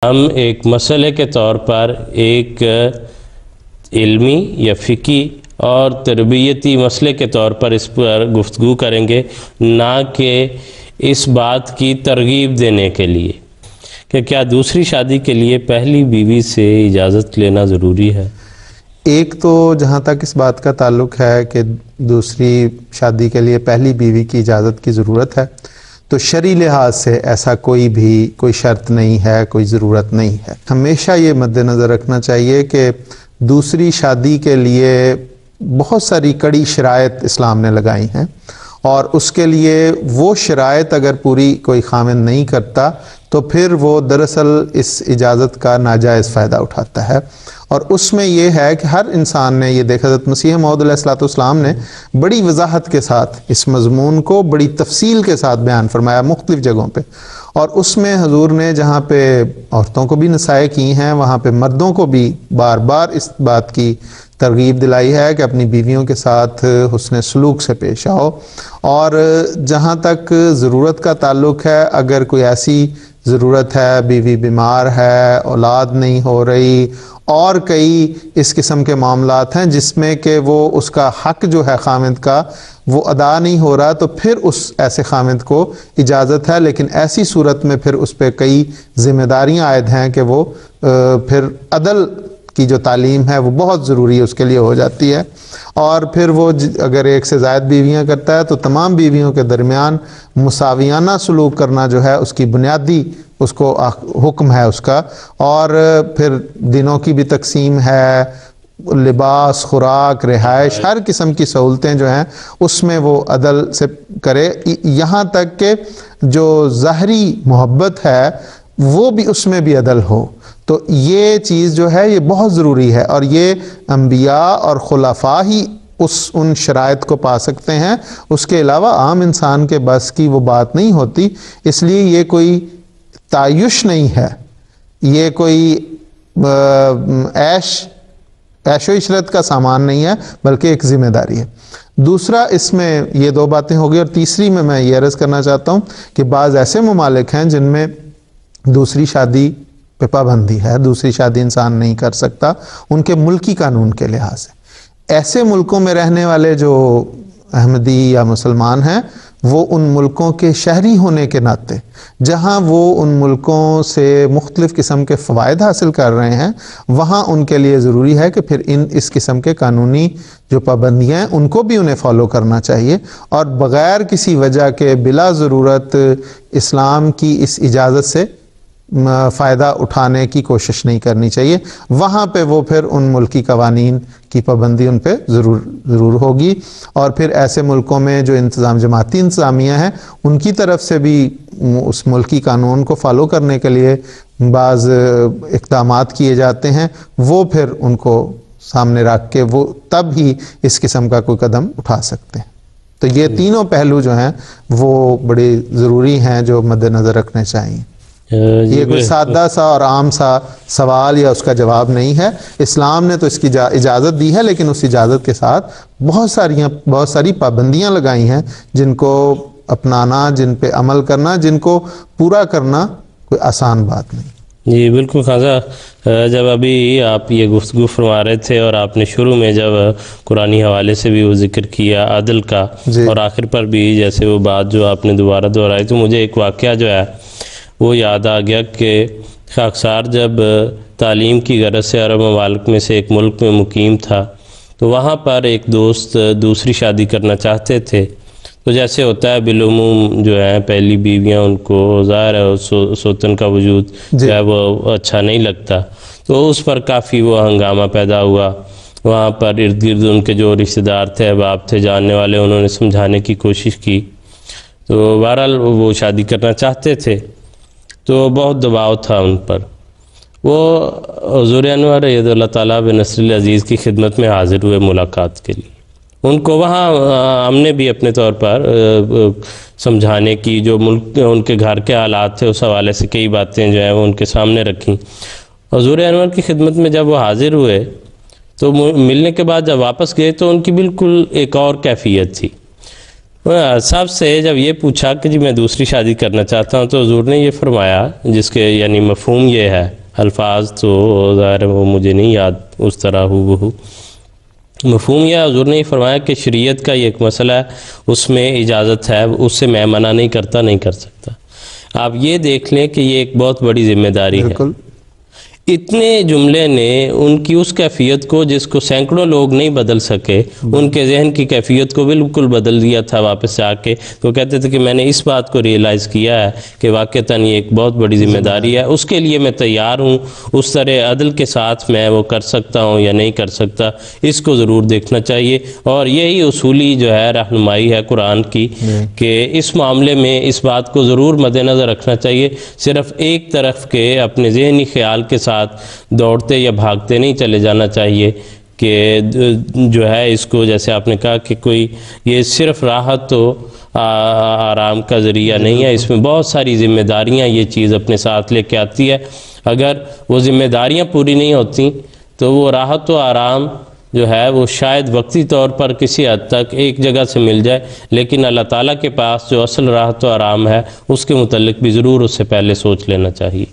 ہم ایک مسئلے کے طور پر ایک علمی یا فقہی اور تربیتی مسئلے کے طور پر اس پر گفتگو کریں گے، نہ کہ اس بات کی ترغیب دینے کے لیے کہ کیا دوسری شادی کے لیے پہلی بیوی سے اجازت لینا ضروری ہے۔ ایک تو جہاں تک اس بات کا تعلق ہے کہ دوسری شادی کے لیے پہلی بیوی کی اجازت کی ضرورت ہے، تو شرعی لحاظ سے ایسا کوئی شرط نہیں ہے، کوئی ضرورت نہیں ہے۔ ہمیشہ یہ مد نظر رکھنا چاہیے کہ دوسری شادی کے لیے بہت ساری کڑی شرائط اسلام نے لگائی ہیں، اور اس کے لیے وہ شرائط اگر پوری کوئی خامند نہیں کرتا تو پھر وہ دراصل اس اجازت کا ناجائز فائدہ اٹھاتا ہے۔ اور اس میں یہ ہے کہ ہر انسان نے یہ دیکھا، حضرت مسیح موعود علیہ الصلوۃ والسلام نے بڑی وضاحت کے ساتھ اس مضمون کو بڑی تفصیل کے ساتھ بیان فرمایا مختلف جگہوں پہ، اور اس میں حضور نے جہاں پہ عورتوں کو بھی نصائح کی ہیں وہاں پہ مردوں کو بھی بار بار اس بات کی ترغیب دلائی ہے کہ اپنی بیویوں کے ساتھ حسن سلوک سے پیش آؤ، اور جہاں تک ضرورت کا تعلق ہے، اگر کوئی ایسی ضرورت ہے، بیوی بیمار ہے، اولاد نہیں ہو رہی، اور کئی اس قسم کے معاملات ہیں جس میں کہ وہ اس کا حق جو ہے خامند کا وہ ادا نہیں ہو رہا، تو پھر اس ایسے خامند کو اجازت ہے، لیکن ایسی صورت میں پھر اس پہ کئی ذمہ داریاں عائد ہیں کہ وہ پھر عدل کی جو تعلیم ہے وہ بہت ضروری اس کے لیے ہو جاتی ہے، اور پھر وہ اگر ایک سے زائد بیویاں کرتا ہے تو تمام بیویوں کے درمیان مساویانہ سلوک کرنا جو ہے اس کی بنیادی اس کو حکم ہے اس کا، اور پھر دنوں کی بھی تقسیم ہے، لباس، خوراک، رہائش، ہر قسم کی سہولتیں جو ہیں اس میں وہ عدل سے کرے، یہاں تک کہ جو ظاہری محبت ہے وہ بھی اس میں بھی عدل ہو۔ تو یہ چیز جو ہے یہ بہت ضروری ہے، اور یہ انبیاء اور خلفاء ہی ان شرائط کو پا سکتے ہیں، اس کے علاوہ عام انسان کے بس کی وہ بات نہیں ہوتی۔ اس لیے یہ کوئی تعیش نہیں ہے، یہ کوئی عیش و عشرت کا سامان نہیں ہے، بلکہ ایک ذمہ داری ہے۔ دوسرا اس میں یہ دو باتیں ہو گئی، اور تیسری میں یہ عرض کرنا چاہتا ہوں کہ بعض ایسے ممالک ہیں جن میں دوسری شادی پہ پابندی ہے، دوسری شادی انسان نہیں کر سکتا ان کے ملکی قانون کے لحاظ سے۔ ایسے ملکوں میں رہنے والے جو احمدی یا مسلمان ہیں وہ ان ملکوں کے شہری ہونے کے ناطے جہاں وہ ان ملکوں سے مختلف قسم کے فوائد حاصل کر رہے ہیں، وہاں ان کے لیے ضروری ہے کہ پھر اس قسم کے قانونی جو پابندیاں ہیں ان کو بھی انہیں فالو کرنا چاہیے، اور بغیر کسی وجہ کے بلا ضرورت اسلام کی اس اجازت سے فائدہ اٹھانے کی کوشش نہیں کرنی چاہیے۔ وہاں پہ وہ پھر ان ملکی قوانین کی پابندی ان پہ ضرور ہوگی، اور پھر ایسے ملکوں میں جو جماعتی انتظامیہ ہیں ان کی طرف سے بھی اس ملکی قانون کو فالو کرنے کے لیے بعض اقدامات کیے جاتے ہیں، وہ پھر ان کو سامنے رکھ کے وہ تب ہی اس قسم کا کوئی قدم اٹھا سکتے ہیں۔ تو یہ تینوں پہلو جو ہیں وہ بڑے ضروری ہیں جو مد نظر رکھنے چاہیے۔ یہ کوئی سادہ سا اور عام سا سوال یا اس کا جواب نہیں ہے، اسلام نے تو اس کی اجازت دی ہے، لیکن اس اجازت کے ساتھ بہت ساری پابندیاں لگائی ہیں جن کو اپنانا، جن پہ عمل کرنا، جن کو پورا کرنا کوئی آسان بات نہیں۔ جی بالکل خواجہ، جب ابھی آپ یہ گفتگو فرما رہے تھے اور آپ نے شروع میں جب قرآنی حوالے سے بھی وہ ذکر کیا عدل کا، اور آخر پر بھی جیسے وہ بات جو آپ نے دوبارہ دہرائی، تو مجھے ایک واقعہ جو ہے وہ یاد آ گیا کہ خاکسار جب تعلیم کی غرض سے عرب ممالک میں سے ایک ملک میں مقیم تھا، تو وہاں پر ایک دوست دوسری شادی کرنا چاہتے تھے، تو جیسے ہوتا ہے بالعموم جو ہے پہلی بیویاں ان کو ظاہر ہے سوتن کا وجود جو ہے وہ اچھا نہیں لگتا، تو اس پر کافی وہ ہنگامہ پیدا ہوا۔ وہاں پر ارد گرد ان کے جو رشتہ دار تھے، احباب تھے، جاننے والے، انہوں نے سمجھانے کی کوشش کی، تو بہرحال وہ شادی کرنا چاہتے تھے، تو بہت دباؤ تھا ان پر۔ وہ حضور انور اید اللہ تعالیٰ بنصر العزیز کی خدمت میں حاضر ہوئے ملاقات کے لیے۔ ان کو وہاں ہم نے بھی اپنے طور پر سمجھانے کی، جو ملک ان کے گھر کے حالات تھے اس حوالے سے کئی باتیں جو ہیں وہ ان کے سامنے رکھیں۔ حضور انور کی خدمت میں جب وہ حاضر ہوئے تو ملنے کے بعد جب واپس گئے تو ان کی بالکل ایک اور کیفیت تھی۔ صاحب سے جب یہ پوچھا کہ جی میں دوسری شادی کرنا چاہتا ہوں تو حضور نے یہ فرمایا، جس کے یعنی مفہوم یہ ہے، الفاظ تو ظاہر وہ مجھے نہیں یاد اس طرح ہو مفہوم یہ حضور نے یہ فرمایا کہ شریعت کا یہ ایک مسئلہ ہے، اس میں اجازت ہے، اس سے میں منع نہیں کرتا، نہیں کر سکتا۔ آپ یہ دیکھ لیں کہ یہ ایک بہت بڑی ذمہ داری ہے۔ اتنے جملے نے ان کی اس کیفیت کو، جس کو سینکڑوں لوگ نہیں بدل سکے، ان کے ذہن کی کیفیت کو بالکل بدل دیا تھا واپس سے آ کے۔ تو کہتے تھے کہ میں نے اس بات کو ریئلائز کیا ہے کہ واقعتاً یہ ایک بہت بڑی ذمہ داری ہے، اس کے لیے میں تیار ہوں، اس طرح عدل کے ساتھ میں وہ کر سکتا ہوں یا نہیں کر سکتا، اس کو ضرور دیکھنا چاہیے۔ اور یہی اصولی جو ہے رہنمائی ہے قرآن کی کہ اس معاملے میں اس بات کو ضرور مد نظر رکھنا چاہیے، صرف ایک طرف کے اپنے ذہنی خیال کے ساتھ دوڑتے یا بھاگتے نہیں چلے جانا چاہیے کہ جو ہے اس کو، جیسے آپ نے کہا کہ کوئی یہ صرف راحت تو آرام کا ذریعہ نہیں ہے، اس میں بہت ساری ذمہ داریاں یہ چیز اپنے ساتھ لے کے آتی ہے۔ اگر وہ ذمہ داریاں پوری نہیں ہوتی تو وہ راحت و آرام جو ہے وہ شاید وقتی طور پر کسی حد تک ایک جگہ سے مل جائے، لیکن اللہ تعالیٰ کے پاس جو اصل راحت و آرام ہے اس کے متعلق بھی ضرور اس سے پہلے سوچ لینا چاہیے۔